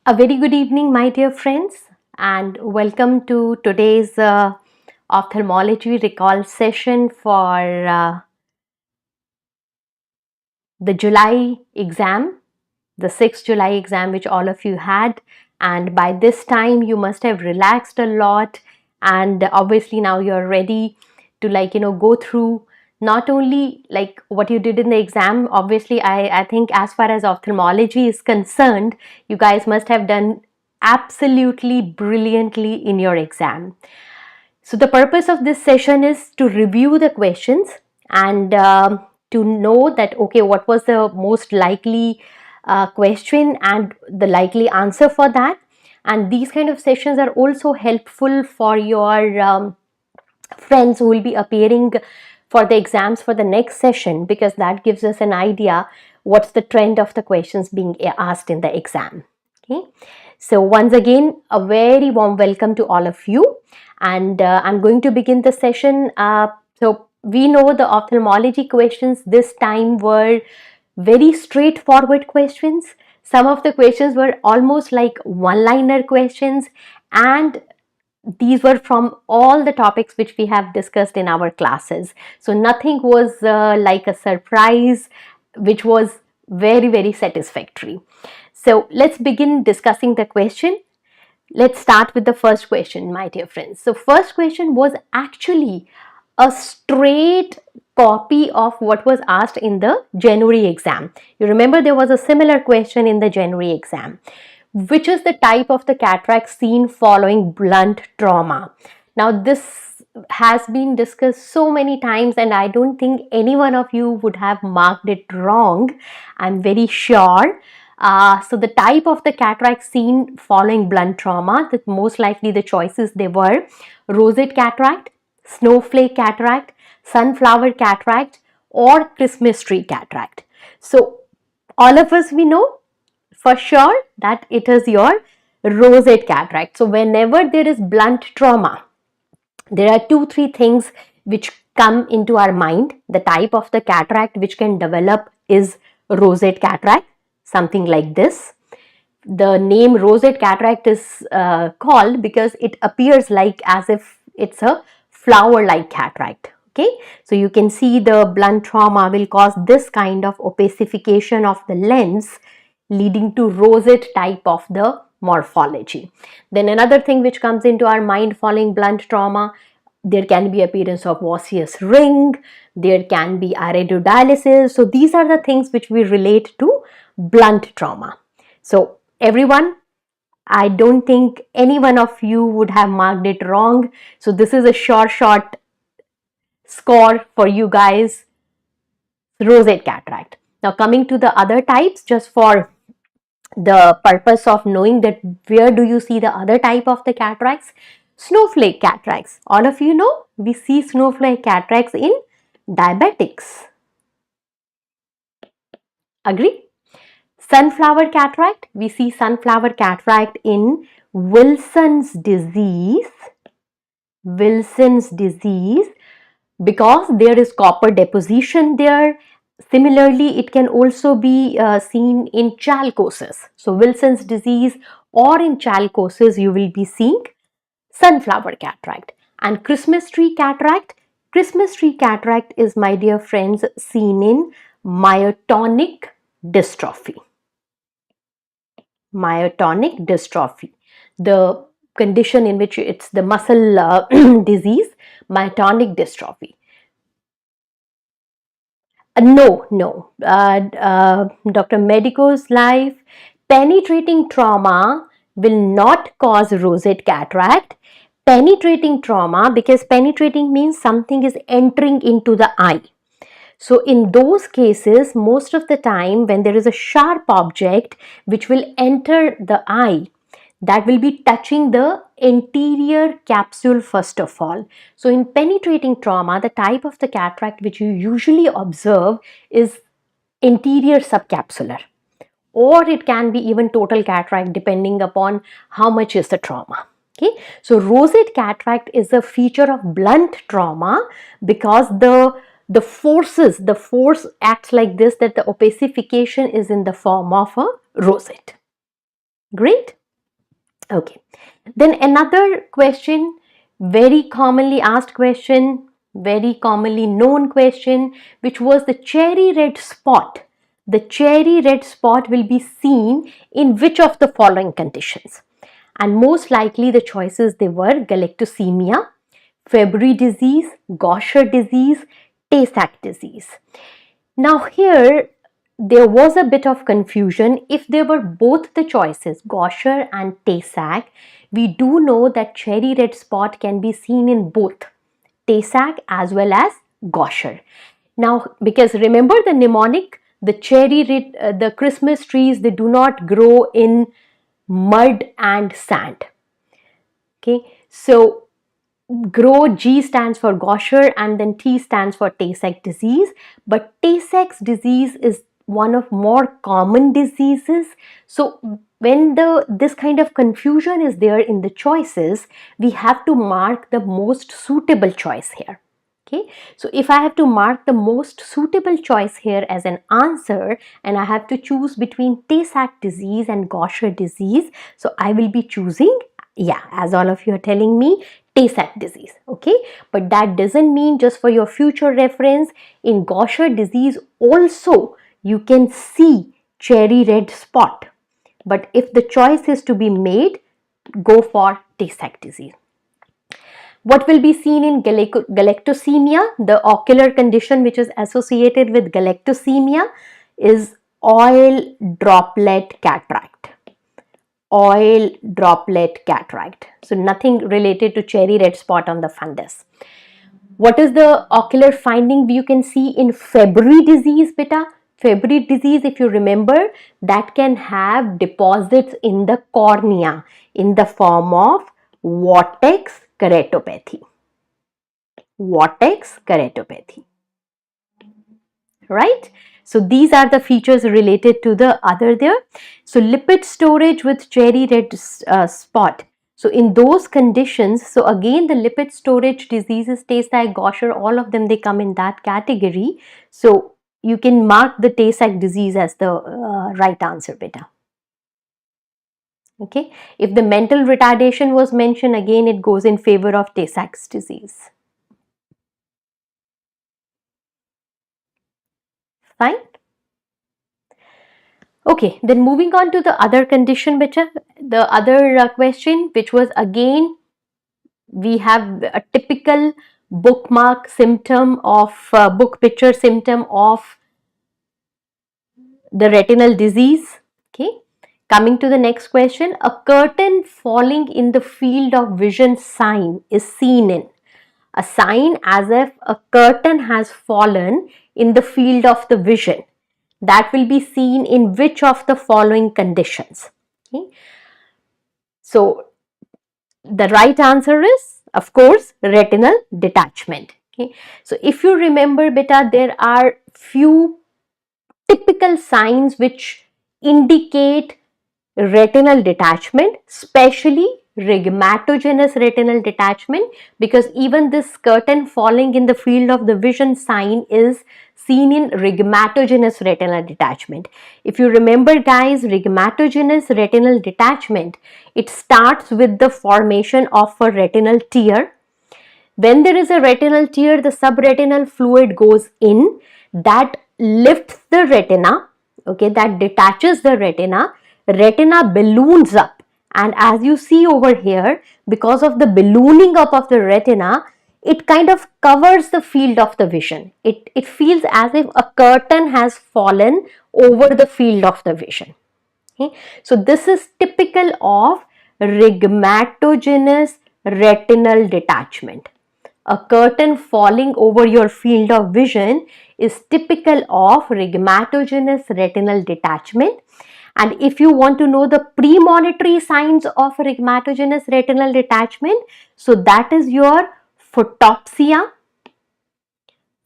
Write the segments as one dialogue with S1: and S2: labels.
S1: A very good evening, my dear friends, and welcome to today's ophthalmology recall session for the July exam, the 6th July exam, which all of you had. And by this time, you must have relaxed a lot, and obviously now you're ready to go through not only like what you did in the exam. Obviously, I think as far as ophthalmology is concerned, you guys must have done absolutely brilliantly in your exam. So the purpose of this session is to review the questions and to know that, okay, what was the most likely question and the likely answer for that. And these kind of sessions are also helpful for your friends who will be appearing for the exams for the next session, because that gives us an idea what's the trend of the questions being asked in the exam. Okay, so once again, a very warm welcome to all of you, and I'm going to begin the session. So we know the ophthalmology questions this time were very straightforward questions. Some of the questions were almost like one-liner questions, and these were from all the topics which we have discussed in our classes. So nothing was like a surprise, which was very satisfactory. So let's begin discussing the question. Let's start with the first question, my dear friends. So first question was actually a straight copy of what was asked in the January exam. You remember there was a similar question in the January exam. Which is the type of the cataract seen following blunt trauma? Now this has been discussed so many times, and I don't think any one of you would have marked it wrong. I'm very sure. So the type of the cataract seen following blunt trauma, that most likely the choices they were rosette cataract, snowflake cataract, sunflower cataract, or Christmas tree cataract. So all of us, we know for sure that it is your rosette cataract. So whenever there is blunt trauma, there are 2-3 things which come into our mind. The type of the cataract which can develop is rosette cataract, something like this. The name rosette cataract is called because it appears like as if it's a flower-like cataract. Okay, so you can see the blunt trauma will cause this kind of opacification of the lens, leading to rosette type of the morphology. Then another thing which comes into our mind following blunt trauma, there can be appearance of osseous ring, there can be iridodialysis. So these are the things which we relate to blunt trauma. So everyone, I don't think any one of you would have marked it wrong. So this is a short score for you guys, rosette cataract. Now coming to the other types, just for the purpose of knowing that where do you see the other type of the cataracts, snowflake cataracts. All of you know we see snowflake cataracts in diabetics. Agree? Sunflower cataract, we see sunflower cataract in Wilson's disease. Wilson's disease, because there is copper deposition there. Similarly, it can also be seen in chalcosis. So Wilson's disease or in chalcosis, you will be seeing sunflower cataract. And Christmas tree cataract, Christmas tree cataract is, my dear friends, seen in myotonic dystrophy. Myotonic dystrophy, the condition in which it's the muscle disease, myotonic dystrophy. No. Dr. Medico's life, penetrating trauma will not cause rosette cataract. Penetrating trauma, because penetrating means something is entering into the eye. So in those cases, most of the time when there is a sharp object which will enter the eye, that will be touching the anterior capsule first of all. So in penetrating trauma, the type of the cataract which you usually observe is anterior subcapsular, or it can be even total cataract depending upon how much is the trauma. Okay, so rosette cataract is a feature of blunt trauma because the force acts like this, that the opacification is in the form of a rosette. Great. Okay. Then another question, very commonly asked question, very commonly known question, which was the cherry red spot. The cherry red spot will be seen in which of the following conditions? And most likely the choices they were galactosemia, Fabry disease, Gaucher disease, Tay-Sachs disease. Now here there was a bit of confusion. If there were both the choices, Gaucher and Tay-Sachs, we do know that cherry red spot can be seen in both Tay-Sachs as well as Gaucher. Now, because remember the mnemonic, the cherry red, the Christmas trees, they do not grow in mud and sand. Okay, so G stands for Gaucher and then T stands for Tay-Sachs disease. But Tay-Sachs disease is one of more common diseases. So when this kind of confusion is there in the choices, we have to mark the most suitable choice here. Okay, so if I have to mark the most suitable choice here as an answer and I have to choose between Tay-Sachs disease and Gaucher disease, so I will be choosing, yeah, as all of you are telling me, Tay-Sachs disease. Okay, but that doesn't mean, just for your future reference, in Gaucher disease also you can see cherry red spot. But if the choice is to be made, go for Tay-Sachs disease. What will be seen in galactosemia? The ocular condition which is associated with galactosemia is oil droplet cataract. Oil droplet cataract. So nothing related to cherry red spot on the fundus. What is the ocular finding you can see in Fabry disease, beta? Fabry disease, if you remember, that can have deposits in the cornea in the form of vortex keratopathy. Vortex keratopathy. Right? So these are the features related to the other there. So lipid storage with cherry red spot. So in those conditions, so again the lipid storage diseases, Tay-Sachs, Gaucher, all of them, they come in that category. So you can mark the Tay-Sachs disease as the right answer, beta. Okay. If the mental retardation was mentioned, again it goes in favor of Tay-Sachs disease. Fine. Okay, then moving on to the other condition, beta, the other question, which was again, we have a typical bookmark symptom of book picture symptom of the retinal disease. Okay, coming to the next question, a curtain falling in the field of vision sign is seen in. A sign as if a curtain has fallen in the field of the vision. That will be seen in which of the following conditions? Okay. So the right answer is, of course, retinal detachment. Okay. So if you remember, beta, there are few typical signs which indicate retinal detachment, especially rhegmatogenous retinal detachment, because even this curtain falling in the field of the vision sign is seen in rhegmatogenous retinal detachment. If you remember, guys, rhegmatogenous retinal detachment, it starts with the formation of a retinal tear. When there is a retinal tear, the subretinal fluid goes in, that lifts the retina, okay, that detaches the retina. Retina balloons up, and as you see over here, because of the ballooning up of the retina, it kind of covers the field of the vision. It feels as if a curtain has fallen over the field of the vision. Okay. So this is typical of rhegmatogenous retinal detachment. A curtain falling over your field of vision is typical of rhegmatogenous retinal detachment. And if you want to know the premonitory signs of rhegmatogenous retinal detachment, so that is your photopsia.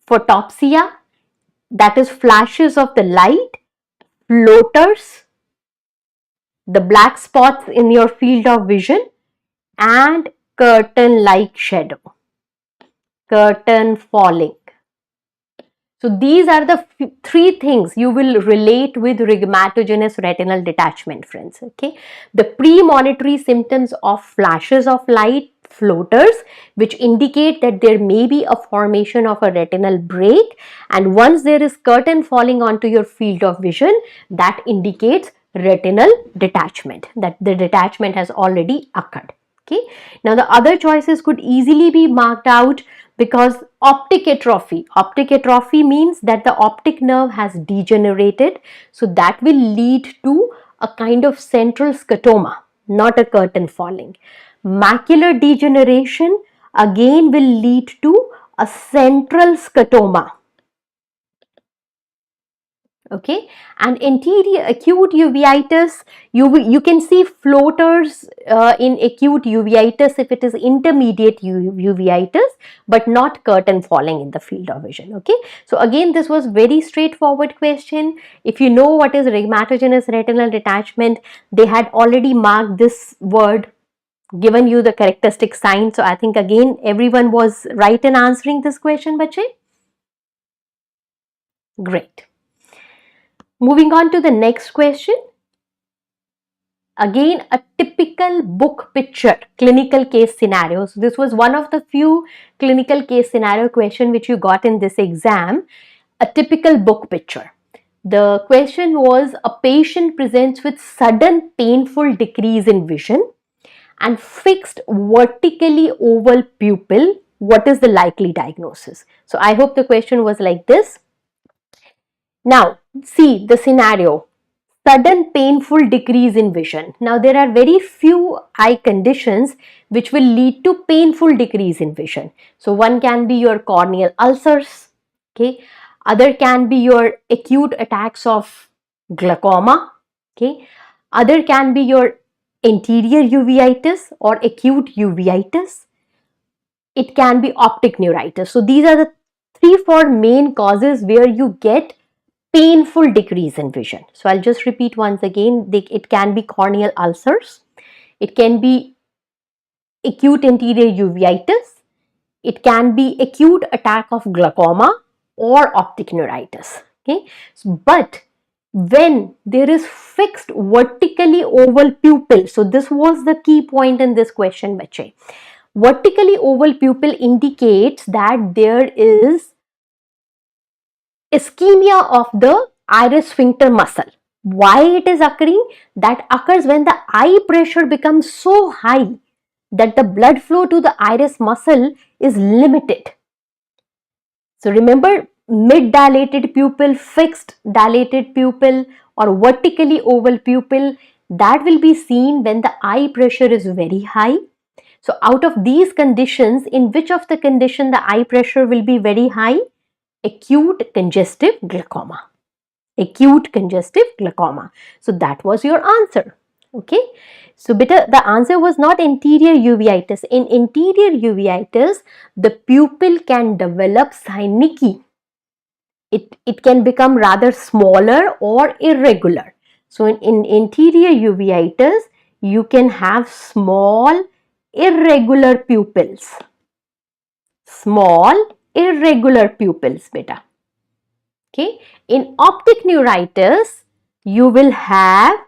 S1: Photopsia, that is flashes of the light, floaters, the black spots in your field of vision, and curtain-like shadow. Curtain falling. So these are the three things you will relate with rhegmatogenous retinal detachment, friends. Okay, the premonitory symptoms of flashes of light, floaters, which indicate that there may be a formation of a retinal break, and once there is curtain falling onto your field of vision, that indicates retinal detachment, that the detachment has already occurred. Okay, now the other choices could easily be marked out because optic atrophy means that the optic nerve has degenerated, so that will lead to a kind of central scotoma, not a curtain falling. Macular degeneration again will lead to a central scotoma. Okay, and anterior acute uveitis, you can see floaters in acute uveitis if it is intermediate uveitis, but not curtain falling in the field of vision. Okay, so again this was very straightforward question. If you know what is rhegmatogenous retinal detachment, they had already marked this word, given you the characteristic sign. So I think again everyone was right in answering this question, bache. Great. Moving on to the next question. Again, a typical book picture clinical case scenario. So this was one of the few clinical case scenario question which you got in this exam. A typical book picture. The question was, a patient presents with sudden painful decrease in vision and fixed vertically oval pupil. What is the likely diagnosis? So I hope the question was like this. Now, see the scenario. Sudden painful decrease in vision. Now, there are very few eye conditions which will lead to painful decrease in vision. So, one can be your corneal ulcers, okay. Other can be your acute attacks of glaucoma, okay. Other can be your anterior uveitis or acute uveitis. It can be optic neuritis. So, these are the 3-4 main causes where you get painful decrease in vision. So I'll just repeat once again. It can be corneal ulcers, it can be acute anterior uveitis, it can be acute attack of glaucoma or optic neuritis. Okay, but when there is fixed vertically oval pupil, so this was the key point in this question, bache. Vertically oval pupil indicates that there is ischemia of the iris sphincter muscle. Why it is occurring? That occurs when the eye pressure becomes so high that the blood flow to the iris muscle is limited. So remember, mid dilated pupil, fixed dilated pupil or vertically oval pupil, that will be seen when the eye pressure is very high. So out of these conditions, in which of the condition the eye pressure will be very high? Acute congestive glaucoma. Acute congestive glaucoma. So that was your answer. Okay. So beta, the answer was not anterior uveitis. In anterior uveitis, the pupil can develop synecdoche. It can become rather smaller or irregular. So in anterior uveitis, you can have small irregular pupils. Small irregular pupils, beta. Okay, in optic neuritis, you will have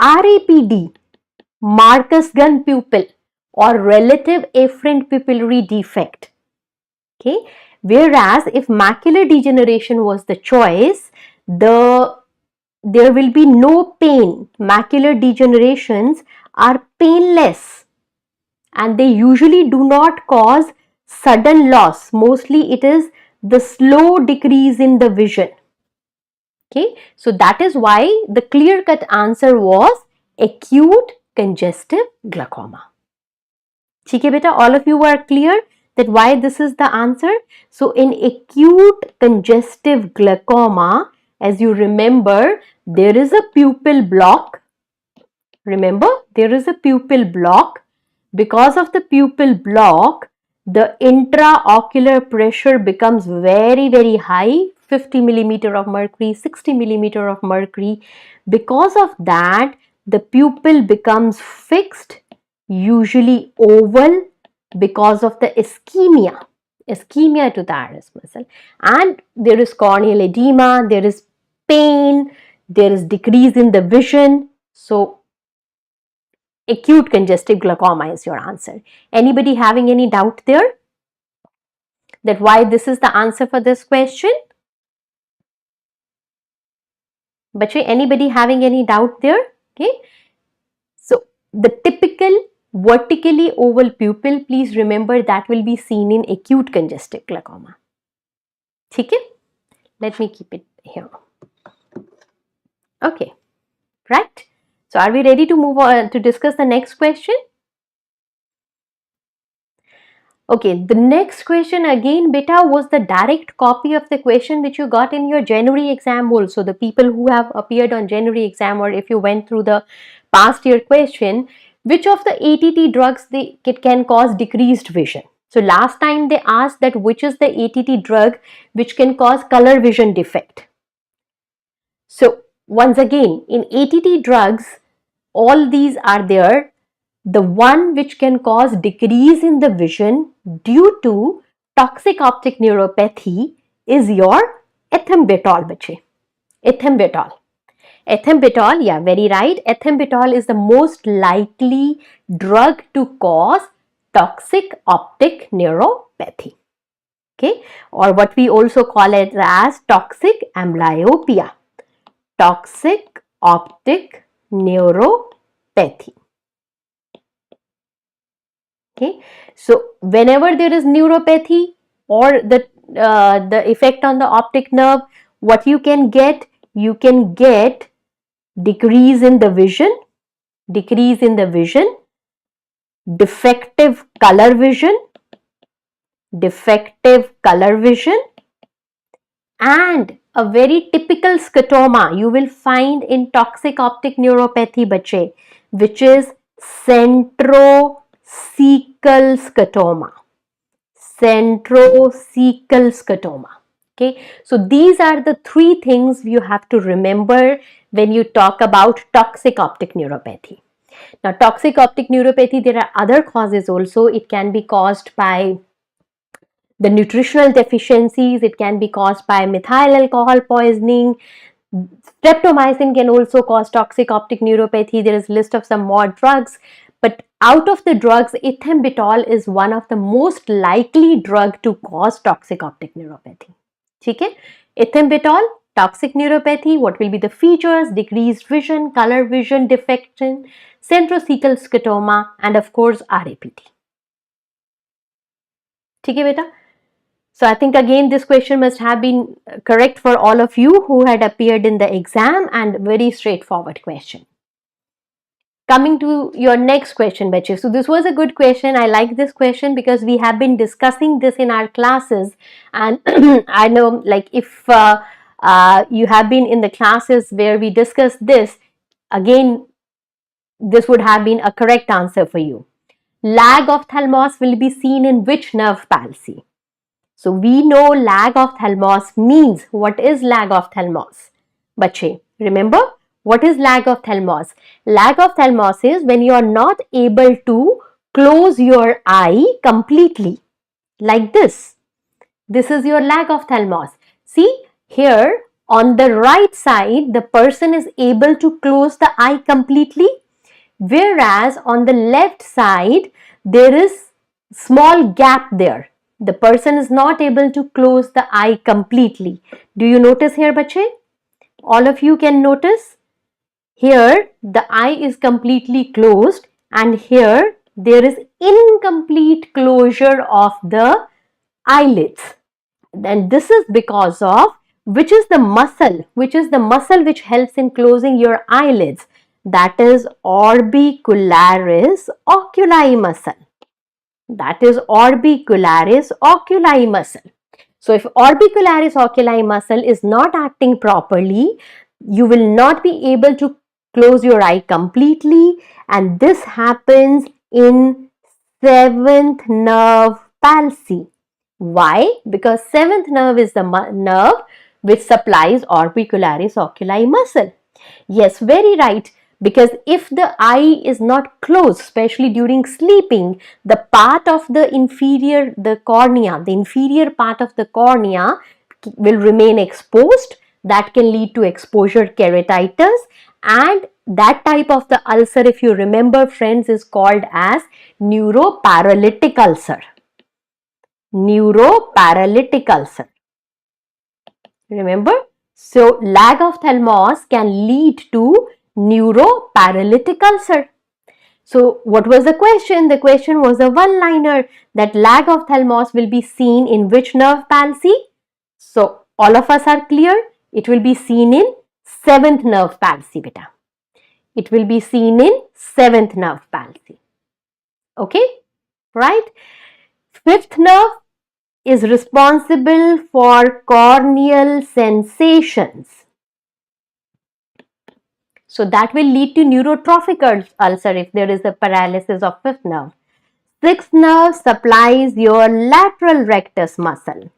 S1: RAPD, Marcus gun pupil or relative afferent pupillary defect. Okay, whereas if macular degeneration was the choice, there will be no pain. Macular degenerations are painless and they usually do not cause sudden loss. Mostly it is the slow decrease in the vision. Okay, so that is why the clear-cut answer was acute congestive glaucoma. Okay, beta, all of you are clear that why this is the answer. So in acute congestive glaucoma, as you remember, there is a pupil block. Remember, there is a pupil block. Because of the pupil block, the intraocular pressure becomes very, very high, 50 millimeter of mercury, 60 millimeter of mercury. Because of that, the pupil becomes fixed, usually oval, because of the ischemia. ischemia to the iris muscle, and there is corneal edema, there is pain, there is decrease in the vision. So acute congestive glaucoma is your answer. Anybody having any doubt there that why this is the answer for this question? But anybody having any doubt there? Okay, so the typical vertically oval pupil, please remember that will be seen in acute congestive glaucoma. Okay, let me keep it here. Okay, right. So are we ready to move on to discuss the next question? Okay, the next question again, beta, was the direct copy of the question which you got in your January exam also. The people who have appeared on January exam, or if you went through the past year question, which of the ATT drugs it can cause decreased vision? So last time they asked that which is the ATT drug which can cause color vision defect. So once again, in ATT drugs, all these are there. The one which can cause decrease in the vision due to toxic optic neuropathy is your ethambutol, bache. Ethambutol. Ethambutol, yeah, very right. Ethambutol is the most likely drug to cause toxic optic neuropathy. Okay, or what we also call it as toxic amblyopia. Toxic optic neuropathy. Okay, so whenever there is neuropathy or the effect on the optic nerve, what you can get decrease in the vision, defective color vision, and a very typical scotoma you will find in toxic optic neuropathy, bache, which is centrocecal scotoma. Centrocecal scotoma. Okay, so these are the three things you have to remember when you talk about toxic optic neuropathy. Now, toxic optic neuropathy, there are other causes also. It can be caused by the nutritional deficiencies, it can be caused by methyl alcohol poisoning. Streptomycin can also cause toxic optic neuropathy. There is a list of some more drugs, but out of the drugs, ethambutol is one of the most likely drug to cause toxic optic neuropathy. Okay? Ethambutol, toxic neuropathy, what will be the features? Decreased vision, color vision defection, centrocecal scotoma, and of course RAPT. Okay, beta? So I think again this question must have been correct for all of you who had appeared in the exam, and very straightforward question. Coming to your next question, bache. So this was a good question. I like this question because we have been discussing this in our classes, and I know, like, if you have been in the classes where we discussed this, again this would have been a correct answer for you. Lag of thalamus will be seen in which nerve palsy? So we know lag of thalamus means, what is lag of thalamus? Bache, remember what is lag of thalamus? Lag of thalamus is when you are not able to close your eye completely, like this. This is your lag of thalamus. See, here on the right side, the person is able to close the eye completely, whereas on the left side, there is small gap there. The person is not able to close the eye completely. Do you notice here, bache? All of you can notice. Here, the eye is completely closed, and here there is incomplete closure of the eyelids. And this is because of which is the muscle which helps in closing your eyelids? That is orbicularis oculi muscle. That is orbicularis oculi muscle. So if orbicularis oculi muscle is not acting properly, you will not be able to close your eye completely, and this happens in seventh nerve palsy. Why? Because seventh nerve is the nerve which supplies orbicularis oculi muscle. Yes, very right. because if the eye is not closed, especially during sleeping, the part of the inferior part of the cornea will remain exposed. That can lead to exposure keratitis, and that type of the ulcer, if you remember friends, is called as neuroparalytic ulcer. Neuroparalytic ulcer. Remember? So, lag of thalamus can lead to neuroparalytic ulcer. So, what was the question? The question was a one-liner, that lag of thalamus will be seen in which nerve palsy? So, all of us are clear. It will be seen in 7th nerve palsy, beta. It will be seen in 7th nerve palsy. Okay, right? 5th nerve is responsible for corneal sensations. So that will lead to neurotrophic ulcer if there is a paralysis of 5th nerve. 6th nerve supplies your lateral rectus muscle,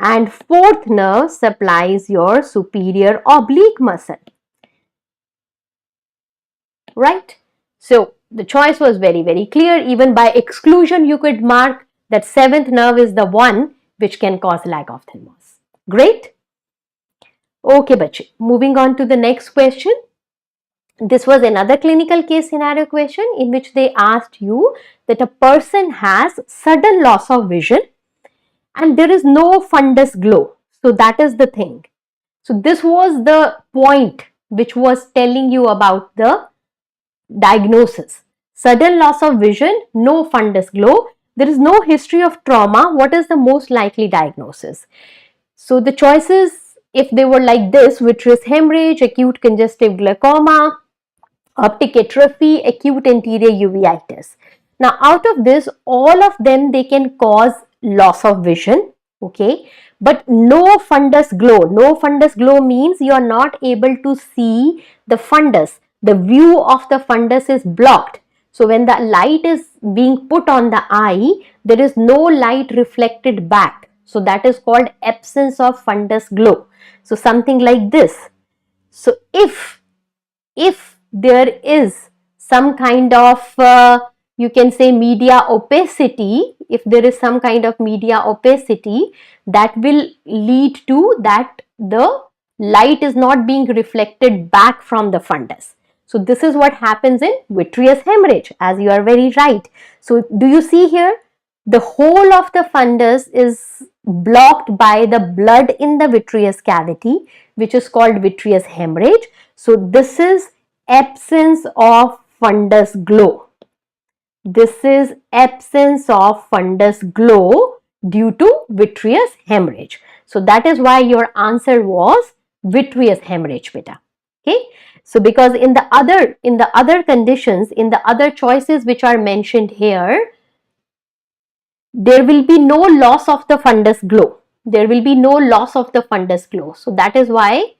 S1: and 4th nerve supplies your superior oblique muscle. Right? So the choice was very, very clear. Even by exclusion, you could mark that 7th nerve is the one which can cause lag of thalamus. Great. Okay, bache. Moving on to the next question. This was another clinical case scenario question in which they asked you that a person has sudden loss of vision and there is no fundus glow. So that is the thing. So this was the point which was telling you about the diagnosis. Sudden loss of vision, no fundus glow. There is no history of trauma. What is the most likely diagnosis? So the choices, if they were like this: vitreous hemorrhage, acute congestive glaucoma, optic atrophy, acute anterior uveitis. Now out of this, all of them, they can cause loss of vision, okay, but no fundus glow. No fundus glow means you are not able to see the fundus. The view of the fundus is blocked. So when the light is being put on the eye, there is no light reflected back. So that is called absence of fundus glow. So something like this. So if there is some kind of you can say media opacity, if there is some kind of media opacity, that will lead to that the light is not being reflected back from the fundus. So this is what happens in vitreous hemorrhage, as you are very right. So do you see here, the whole of the fundus is blocked by the blood in the vitreous cavity, which is called vitreous hemorrhage. So this is absence of fundus glow. This is absence of fundus glow due to vitreous hemorrhage. So that is why your answer was vitreous hemorrhage, beta. Okay. So because in the other conditions, in the other choices which are mentioned here, there will be no loss of the fundus glow. There will be no loss of the fundus glow. So that is why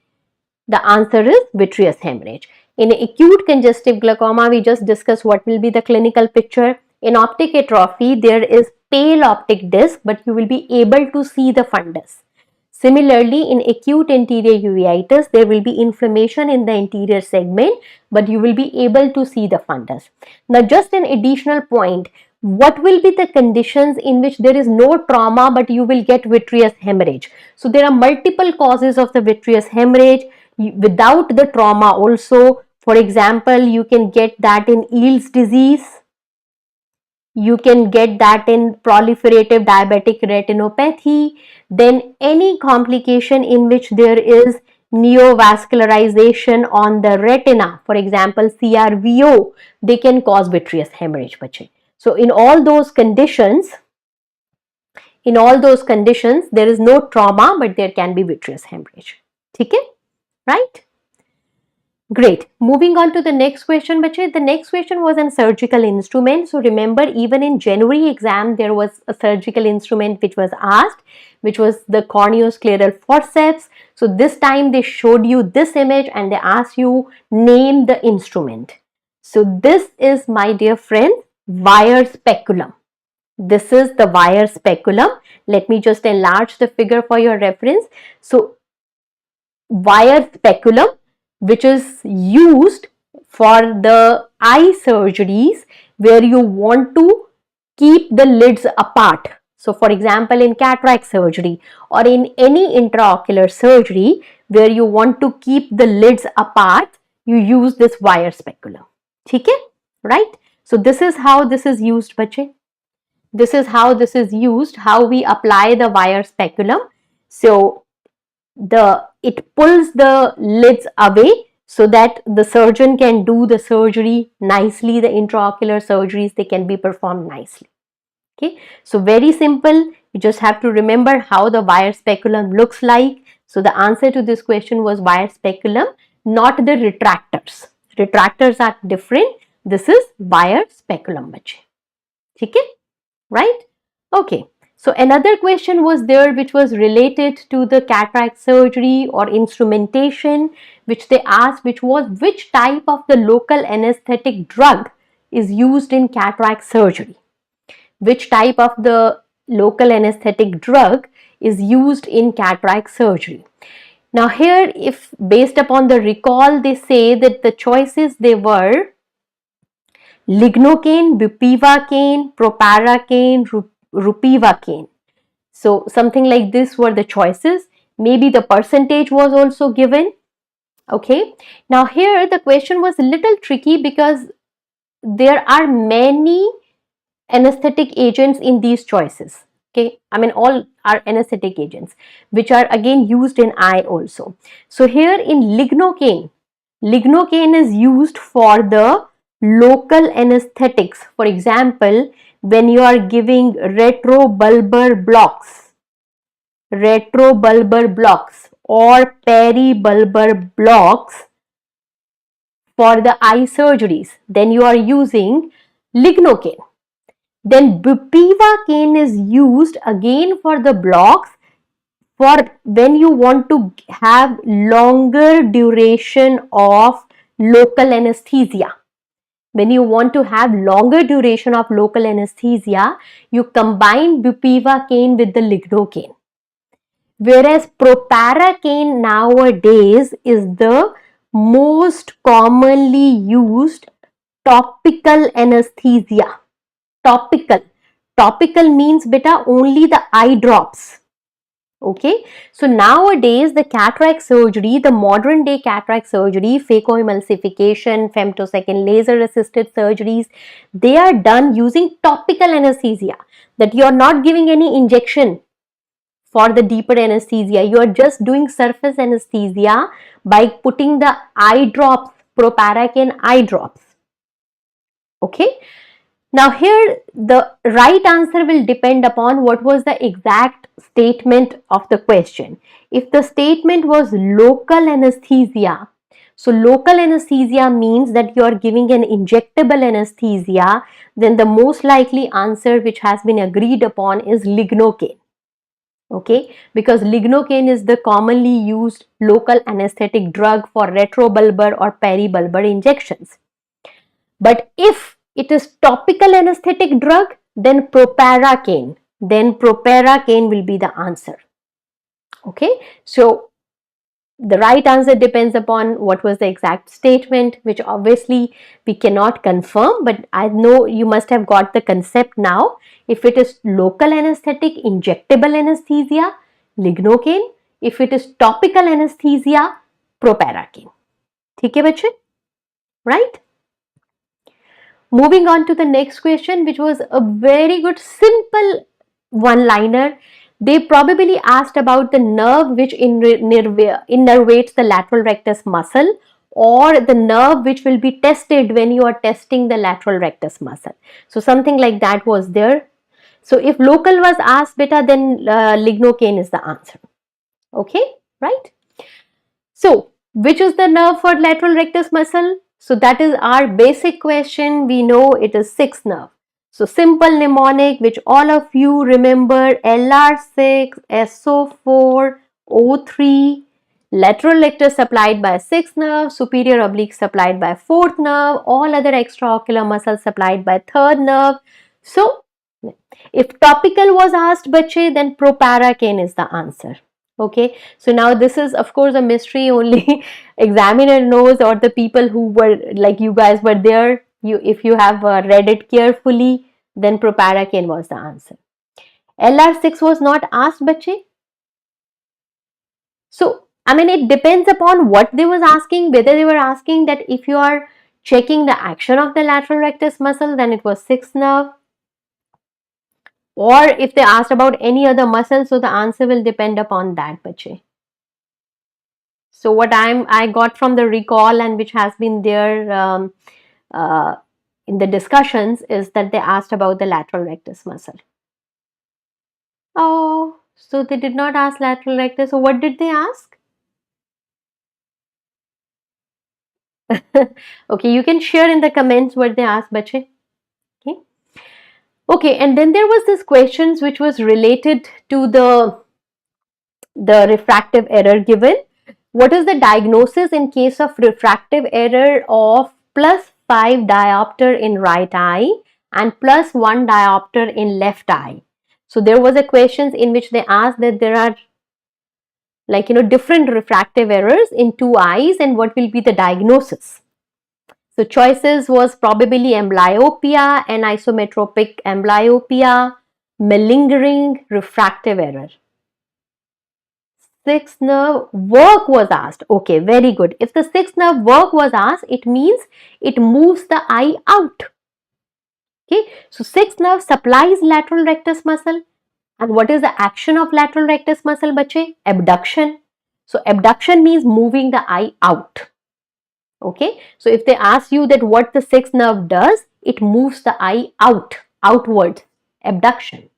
S1: the answer is vitreous hemorrhage. In acute congestive glaucoma, we just discussed what will be the clinical picture. In optic atrophy, there is pale optic disc, but you will be able to see the fundus. Similarly, in acute anterior uveitis, there will be inflammation in the anterior segment, but you will be able to see the fundus. Now, just an additional point, what will be the conditions in which there is no trauma, but you will get vitreous hemorrhage? So, there are multiple causes of the vitreous hemorrhage without the trauma also. For example, you can get that in Eales disease. You can get that in proliferative diabetic retinopathy. Then any complication in which there is neovascularization on the retina, for example CRVO, they can cause vitreous hemorrhage. So in all those conditions, there is no trauma, but there can be vitreous hemorrhage. Okay, right? Great. Moving on to the next question, bache. The next question was on surgical instrument. So remember, even in January exam, there was a surgical instrument which was asked, which was the corneoscleral forceps. So this time they showed you this image and they asked you name the instrument. So this is, my dear friend, wire speculum. This is the wire speculum. Let me just enlarge the figure for your reference. So wire speculum. which is used for the eye surgeries where you want to keep the lids apart. So for example, in cataract surgery or in any intraocular surgery where you want to keep the lids apart, you use this wire speculum. Okay, right? So this is how this is used, bache. This is how this is used, how we apply the wire speculum. So it pulls the lids away so that the surgeon can do the surgery nicely. The intraocular surgeries, they can be performed nicely. Okay, so very simple. You just have to remember how the wire speculum looks like. So the answer to this question was wire speculum, not the retractors. Retractors are different. This is wire speculum, bache. Okay, right? Okay. So another question was there which was related to the cataract surgery or instrumentation, which they asked, which was which type of the local anesthetic drug is used in cataract surgery. Which type of the local anesthetic drug is used in cataract surgery. Now here, if based upon the recall, they say that the choices they were lignocaine, bupivacaine, proparacaine, ropivacaine. So something like this were the choices. Maybe the percentage was also given. Okay. Now here the question was a little tricky because there are many anesthetic agents in these choices. Okay, I mean all are anesthetic agents which are again used in eye also. So here in lignocaine, lignocaine is used for the local anesthetics. For example, when you are giving retrobulbar blocks or peribulbar blocks for the eye surgeries, then you are using lignocaine. Then bupivacaine is used again for the blocks for when you want to have longer duration of local anesthesia. When you want to have longer duration of local anesthesia, you combine bupivacaine with the lignocaine. Whereas proparacaine nowadays is the most commonly used topical anesthesia. Topical means beta only the eye drops. Okay, so nowadays the cataract surgery, the modern day cataract surgery, phacoemulsification, femtosecond laser assisted surgeries, they are done using topical anesthesia, that you are not giving any injection for the deeper anesthesia. You are just doing surface anesthesia by putting the eye drops, proparacaine eye drops. Okay. Now here the right answer will depend upon what was the exact statement of the question. If the statement was local anesthesia, so local anesthesia means that you are giving an injectable anesthesia, then the most likely answer which has been agreed upon is lignocaine. Okay, because lignocaine is the commonly used local anesthetic drug for retrobulbar or peribulbar injections. But if it is topical anesthetic drug, then proparacaine will be the answer. Okay, so the right answer depends upon what was the exact statement, which obviously we cannot confirm, but I know you must have got the concept now. If it is local anesthetic, injectable anesthesia, lignocaine. If it is topical anesthesia, proparacaine. ठीक है बच्चे? Right? Moving on to the next question, which was a very good simple one-liner. They probably asked about the nerve which innervates the lateral rectus muscle, or the nerve which will be tested when you are testing the lateral rectus muscle. So something like that was there. So if local was asked beta, then lignocaine is the answer. Okay, right? So which is the nerve for lateral rectus muscle? So that is our basic question. We know it is sixth nerve. So simple mnemonic which all of you remember: LR6, SO4, O3, lateral rectus supplied by sixth nerve, superior oblique supplied by fourth nerve, all other extraocular muscles supplied by third nerve. So if topical was asked, bache, then proparacaine is the answer. Okay, so now this is of course a mystery, only examiner knows, or the people who were like you guys were there. If you have read it carefully, then proparacaine was the answer. LR6 was not asked, bache. So I mean, it depends upon what they was asking, whether they were asking that if you are checking the action of the lateral rectus muscle, then it was sixth nerve, or if they asked about any other muscle, so the answer will depend upon that, bache. So what I got from the recall and which has been there uh, in the discussions is that they asked about the lateral rectus muscle. Oh, so they did not ask lateral rectus. So what did they ask? Okay, you can share in the comments what they asked, bache. Okay. Okay, and then there was this questions which was related to the refractive error given. What is the diagnosis in case of refractive error of +5 diopter in right eye and +1 diopter in left eye? So there was a questions in which they asked that there are different refractive errors in two eyes and what will be the diagnosis. So choices was probably amblyopia, anisometropic amblyopia, malingering, refractive error. Sixth nerve work was asked. Okay, very good. If the sixth nerve work was asked, it means it moves the eye out. Okay, so sixth nerve supplies lateral rectus muscle. And what is the action of lateral rectus muscle, bache? Abduction. So abduction means moving the eye out. Okay, so if they ask you that what the sixth nerve does, it moves the eye out, outward, abduction.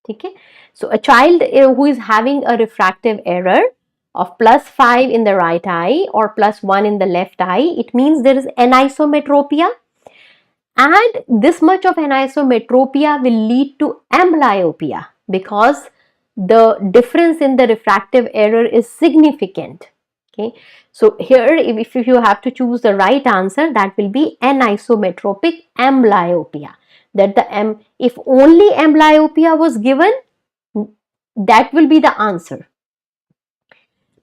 S1: Okay, so a child who is having a refractive error of +5 in the right eye or +1 in the left eye, it means there is anisometropia, and this much of anisometropia will lead to amblyopia because the difference in the refractive error is significant. Okay, so here if you have to choose the right answer, that will be anisometropic amblyopia. That if only amblyopia was given, that will be the answer.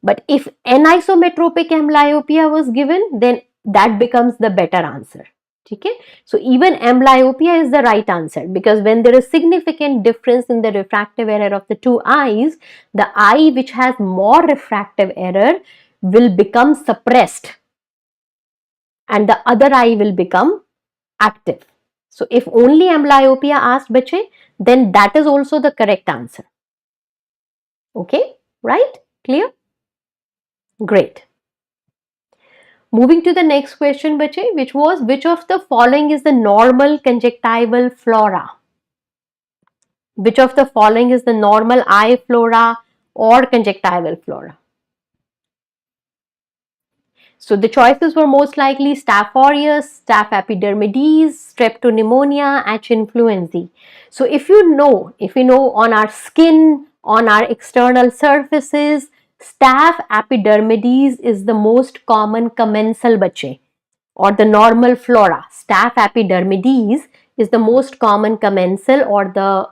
S1: But if anisometropic amblyopia was given, then that becomes the better answer. Okay? So even amblyopia is the right answer, because when there is significant difference in the refractive error of the two eyes, the eye which has more refractive error will become suppressed and the other eye will become active. So if only amblyopia asked, bache, then that is also the correct answer. Okay, right? Clear? Great. Moving to the next question, bache, which was, which of the following is the normal conjunctival flora? Which of the following is the normal eye flora or conjunctival flora? So the choices were most likely Staph aureus, Staph epidermidis, Streptonemonia, H. influenzae. So if you know on our skin, on our external surfaces, Staph epidermidis is the most common commensal, bache, or the normal flora. Staph epidermidis is the most common commensal or the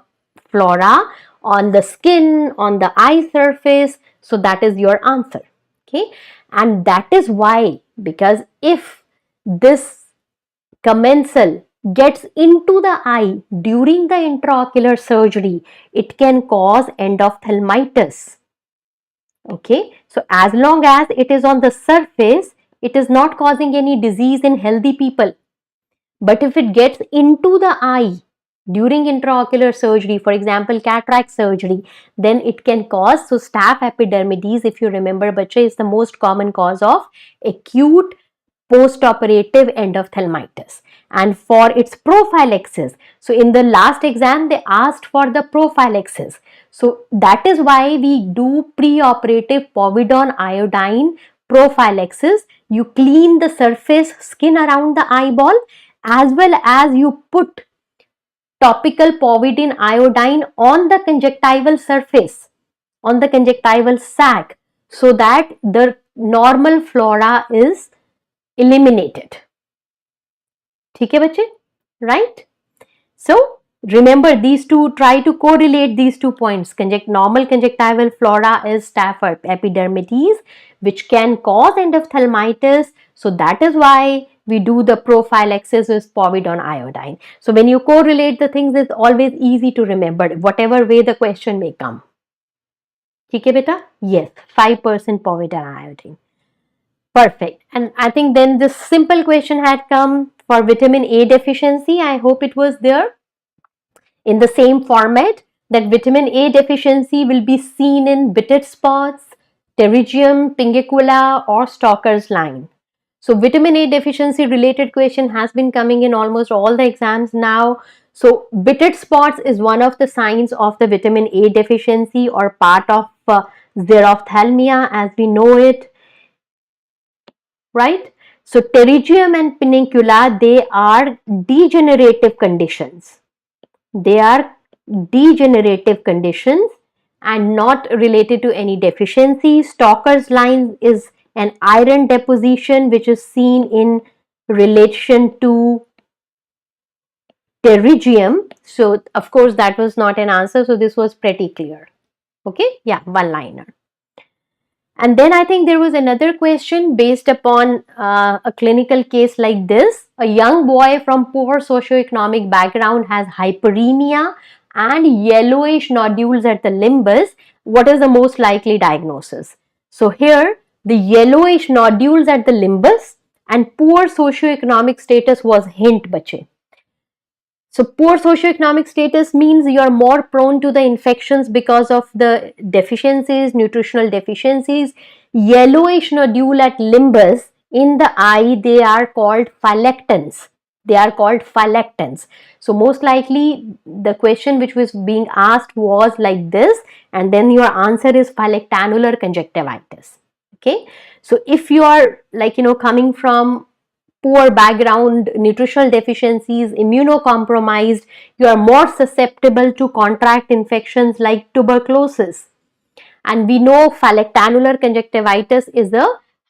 S1: flora on the skin, on the eye surface. So that is your answer. Okay, and that is why, because if this commensal gets into the eye during the intraocular surgery, it can cause endophthalmitis. Okay, so as long as it is on the surface, it is not causing any disease in healthy people. But if it gets into the eye during intraocular surgery, for example, cataract surgery, then it can cause, so Staph epidermidis, if you remember, bache, is the most common cause of acute post-operative endophthalmitis. And for its prophylaxis, so in the last exam they asked for the prophylaxis, so that is why we do pre-operative povidone iodine prophylaxis. You clean the surface skin around the eyeball, as well as you put topical povidone iodine on the conjunctival surface, on the conjunctival sac, so that the normal flora is eliminated. ठीक है बच्चे, right? So Remember these two, try to correlate these 2 points. Normal conjunctival flora is staph epidermidis, which can cause endophthalmitis. So that is why we do the prophylaxis with povidone iodine. So when you correlate the things, it's always easy to remember, whatever way the question may come. Okay, beta? Yes, 5% povidone iodine. Perfect. And I think then this simple question had come for vitamin A deficiency. I hope it was there in the same format, that vitamin A deficiency will be seen in bitted spots, pterygium, pinguicula or Stalker's line. So vitamin A deficiency related question has been coming in almost all the exams now. So bitted spots is one of the signs of the vitamin A deficiency or part of xerophthalmia as we know it, right? So pterygium and pinguicula, they are degenerative conditions. They are degenerative conditions and not related to any deficiency. Stalker's line is an iron deposition which is seen in relation to pterygium. So of course that was not an answer, so this was pretty clear. Okay, yeah, one liner. And then I think there was another question based upon a clinical case like this. A young boy from poor socioeconomic background has hyperemia and yellowish nodules at the limbus. What is the most likely diagnosis? So here the yellowish nodules at the limbus and poor socioeconomic status was hint bache. So poor socioeconomic status means you are more prone to the infections because of the deficiencies, nutritional deficiencies. Yellowish nodule at limbus in the eye, they are called phylactens. They are called phylactens. So most likely the question which was being asked was like this, and then your answer is Phlyctenular conjunctivitis. Okay. So if you are coming from poor background, nutritional deficiencies, immunocompromised, you are more susceptible to contract infections like tuberculosis. And we know Phlyctenular conjunctivitis is a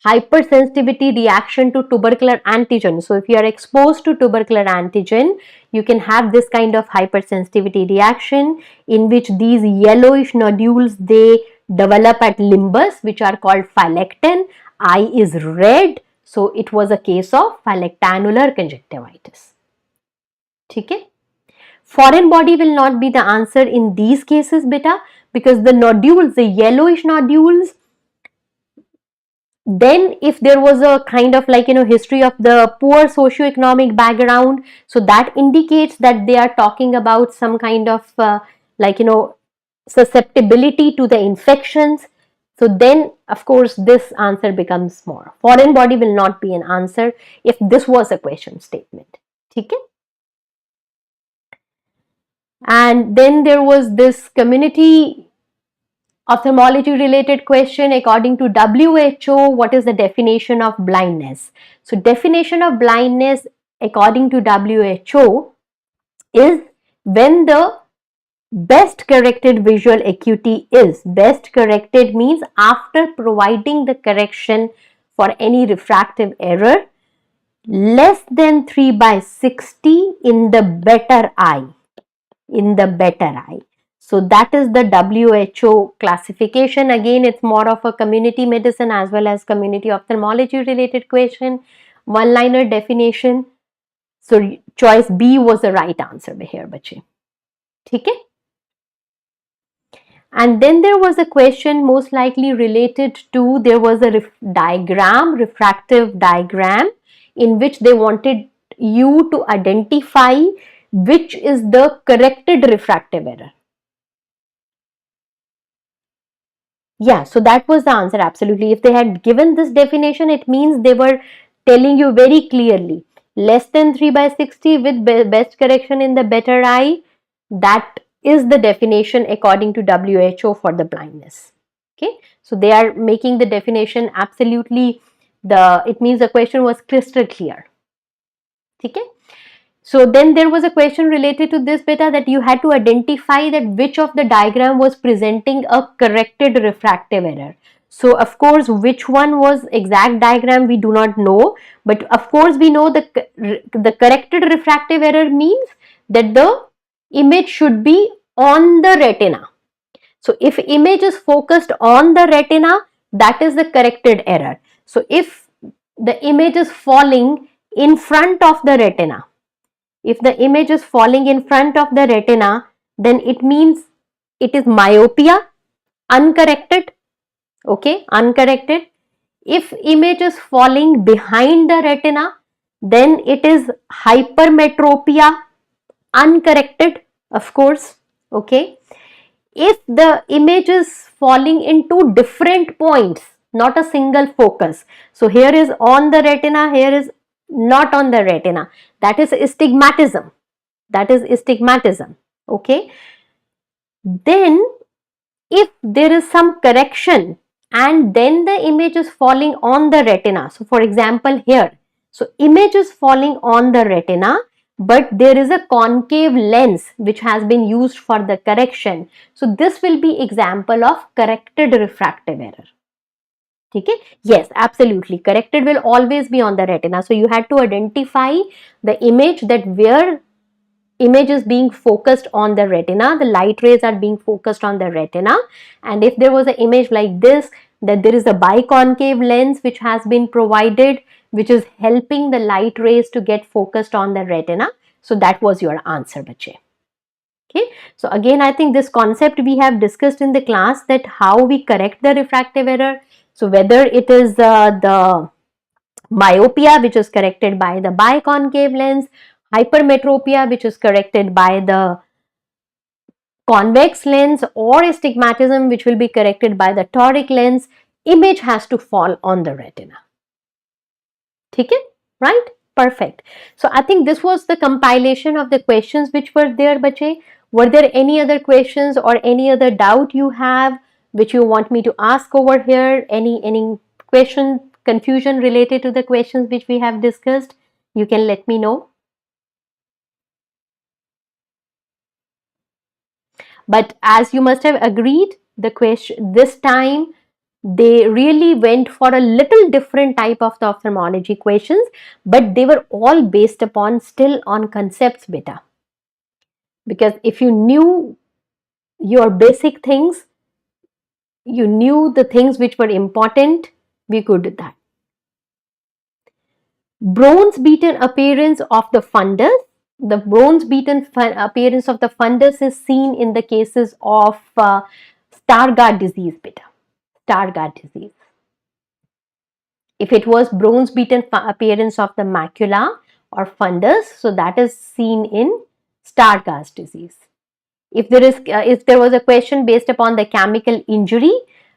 S1: hypersensitivity reaction to tubercular antigen. So if you are exposed to tubercular antigen, you can have this kind of hypersensitivity reaction in which these yellowish nodules, they develop at limbus, which are called phylacten. Eye is red. So it was a case of Phlyctenular conjunctivitis. Okay? Foreign body will not be the answer in these cases, beta, because the nodules, the yellowish nodules, then if there was a kind of history of the poor socioeconomic background, so that indicates that they are talking about some kind of susceptibility to the infections. So then of course this answer becomes more. Foreign body will not be an answer if this was a question statement. Okay? And then there was this community ophthalmology related question. According to WHO, what is the definition of blindness? So definition of blindness according to WHO is when the best corrected visual acuity is, best corrected means after providing the correction for any refractive error, less than 3/60 in the better eye, in the better eye. So that is the WHO classification. Again, it's more of a community medicine as well as community ophthalmology related question. One liner definition. So choice B was the right answer here, bache. Okay? And then there was a question most likely related to, there was a diagram, refractive diagram, in which they wanted you to identify which is the corrected refractive error. Yeah, so that was the answer, absolutely. If they had given this definition, it means they were telling you very clearly, less than 3/60 with best correction in the better eye, that is the definition according to WHO for the blindness. Okay, so they are making the definition absolutely, it means the question was crystal clear. Okay. So then there was a question related to this, beta, that you had to identify that which of the diagram was presenting a corrected refractive error. So of course, which one was exact diagram we do not know, but of course we know the corrected refractive error means that the image should be on the retina. So if image is focused on the retina, that is the corrected error. So if the image is falling in front of the retina, if the image is falling in front of the retina, then it means it is myopia, uncorrected, okay, uncorrected. If image is falling behind the retina, then it is hypermetropia, uncorrected, of course, okay. If the image is falling into different points, not a single focus, so here is on the retina, here is not on the retina, that is astigmatism, that is astigmatism, okay. Then if there is some correction and then the image is falling on the retina, so for example here, so image is falling on the retina, but there is a concave lens which has been used for the correction, so this will be example of corrected refractive error. Okay? Yes, absolutely, corrected will always be on the retina. So you had to identify the image, that where image is being focused on the retina, the light rays are being focused on the retina, and if there was an image like this, that there is a biconcave lens which has been provided, which is helping the light rays to get focused on the retina. So that was your answer, bache. Okay, so again I think this concept we have discussed in the class, that how we correct the refractive error. So whether it is the myopia, which is corrected by the biconcave lens, hypermetropia, which is corrected by the convex lens, or astigmatism, which will be corrected by the toric lens, image has to fall on the retina. Okay, right? Perfect. So I think this was the compilation of the questions which were there, bache. Were there any other questions or any other doubt you have which you want me to ask over here? Any question, confusion related to the questions which we have discussed? You can let me know. But as you must have agreed, the question this time they really went for a little different type of the ophthalmology questions, but they were all based upon still on concepts, beta. Because if you knew your basic things, you knew the things which were important, we could do that. Bronze beaten appearance of the fundus. The bronze beaten appearance of the fundus is seen in the cases of Stargardt disease, beta. Stargardt disease. If it was bronze beaten appearance of the macula or fundus, so that is seen in Stargardt disease. If there was a question based upon the chemical injury,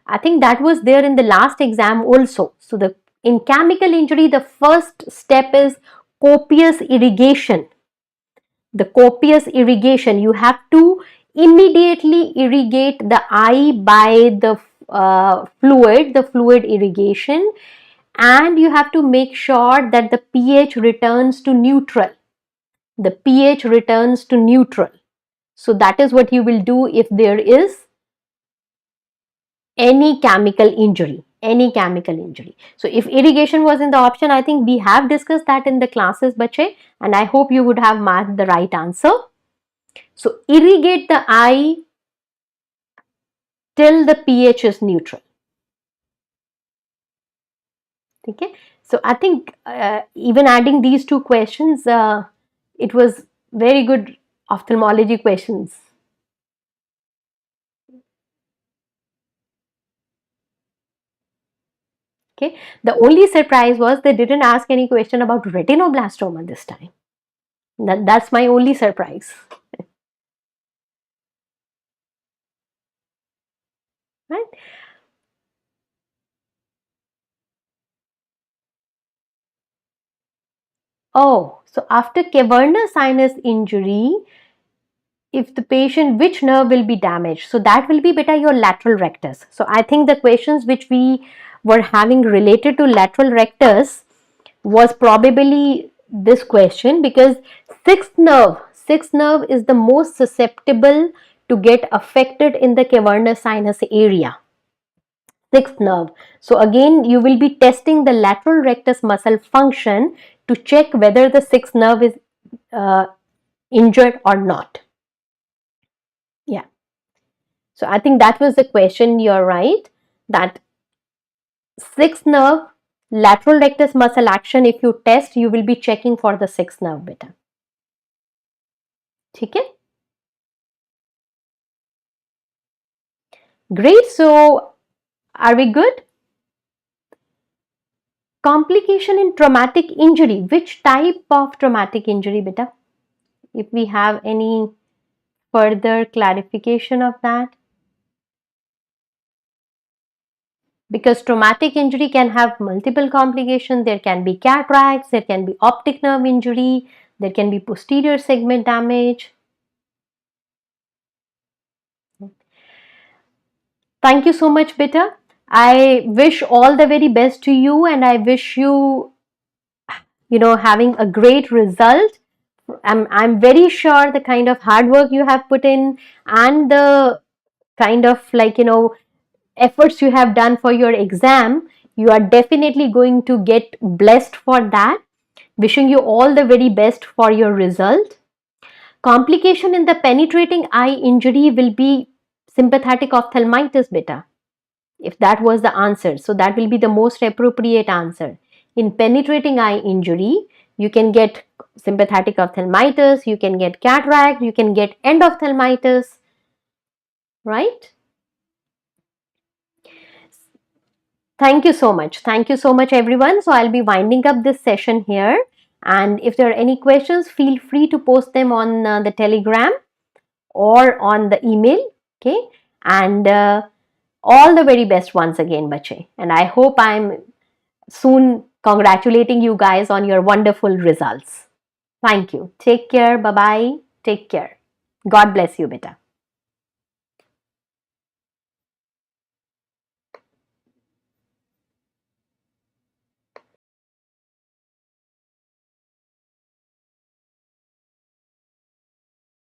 S1: I think that was there in the last exam also. So in chemical injury, the first step is copious irrigation. The copious irrigation, you have to immediately irrigate the eye by the fluid irrigation, and you have to make sure that the pH returns to neutral. The pH returns to neutral. So that is what you will do if there is any chemical injury. So if irrigation was in the option, I think we have discussed that in the classes, bache, and I hope you would have marked the right answer. So irrigate the eye till the pH is neutral. Okay, so I think even adding these two questions, it was very good ophthalmology questions. Okay, the only surprise was they didn't ask any question about retinoblastoma this time. That's my only surprise. Right? Oh, so after cavernous sinus injury, if the patient, which nerve will be damaged? So that will be beta your lateral rectus. So I think the questions which we were having related to lateral rectus was probably this question, because sixth nerve is the most susceptible to get affected in the cavernous sinus area. Sixth nerve. So again, you will be testing the lateral rectus muscle function to check whether the sixth nerve is injured or not. So I think that was the question. You're right that sixth nerve, lateral rectus muscle action, if you test, you will be checking for the sixth nerve beta. Okay? Great. So are we good? Complication in traumatic injury. Which type of traumatic injury beta? If we have any further clarification of that. Because traumatic injury can have multiple complications. There can be cataracts, there can be optic nerve injury, there can be posterior segment damage. Thank you so much, beta. I wish all the very best to you, and I wish you, having a great result. I'm very sure the kind of hard work you have put in and the kind of efforts you have done for your exam, you are definitely going to get blessed for that. Wishing you all the very best for your result. Complication in the penetrating eye injury will be sympathetic ophthalmitis beta, if that was the answer. So that will be the most appropriate answer. In penetrating eye injury, you can get sympathetic ophthalmitis, you can get cataract, you can get endophthalmitis, right? Thank you so much. Thank you so much, everyone. So I'll be winding up this session here. And if there are any questions, feel free to post them on the Telegram or on the email. Okay. And all the very best once again, bache. And I hope I'm soon congratulating you guys on your wonderful results. Thank you. Take care. Bye bye. Take care. God bless you, beta.